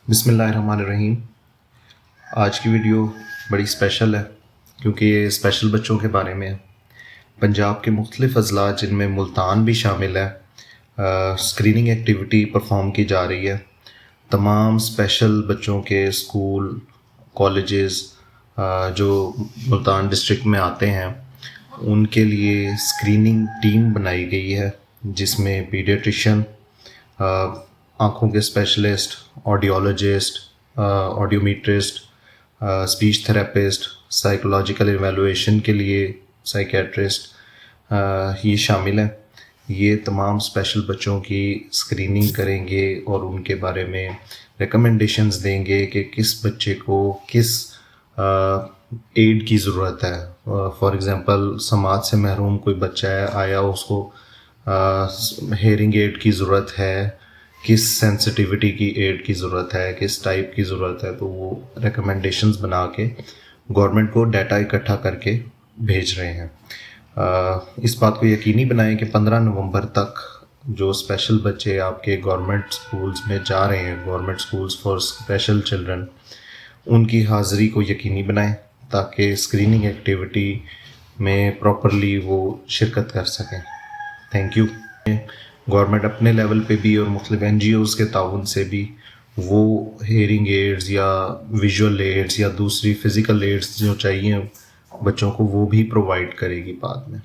بسم اللہ الرحمن الرحیم۔ آج کی ویڈیو بڑی اسپیشل ہے کیونکہ یہ اسپیشل بچوں کے بارے میں ہے۔ پنجاب کے مختلف اضلاع جن میں ملتان بھی شامل ہے، اسکریننگ ایکٹیویٹی پرفارم کی جا رہی ہے۔ تمام اسپیشل بچوں کے اسکول، کالجز جو ملتان ڈسٹرکٹ میں آتے ہیں ان کے لیے اسکریننگ ٹیم بنائی گئی ہے، جس میں پیڈیٹریشین، آنکھوں کے specialist, audiologist, audiometrist, speech therapist, psychological evaluation کے لیے سائیکیٹرسٹ یہ شامل ہیں۔ یہ تمام اسپیشل بچوں کی اسکریننگ کریں گے اور ان کے بارے میں ریکمنڈیشنز دیں گے کہ کس بچے کو کس ایڈ کی ضرورت ہے۔ فار ایگزامپل سماعت سے محروم کوئی بچہ ہے، آیا اس کو ہیئرنگ ایڈ کی ضرورت ہے، کس سینسٹیوٹی کی ایڈ کی ضرورت ہے، کس ٹائپ کی ضرورت ہے، تو وہ ریکمنڈیشنز بنا کے گورنمنٹ کو ڈیٹا اکٹھا کر کے بھیج رہے ہیں۔ اس بات کو یقینی بنائیں کہ 15 نومبر تک جو اسپیشل بچے آپ کے گورنمنٹ اسکولز میں جا رہے ہیں، government schools for special children, ان کی حاضری کو یقینی بنائیں تاکہ اسکریننگ ایکٹیویٹی میں پراپرلی وہ شرکت کر سکیں۔ Thank you. گورنمنٹ اپنے لیول پہ بھی اور مختلف NGOs کے تعاون سے بھی وہ ہیئرنگ ایڈز یا ویژول ایڈز یا دوسری فزیکل ایڈز جو چاہیے بچوں کو وہ بھی پرووائڈ کرے گی بعد میں۔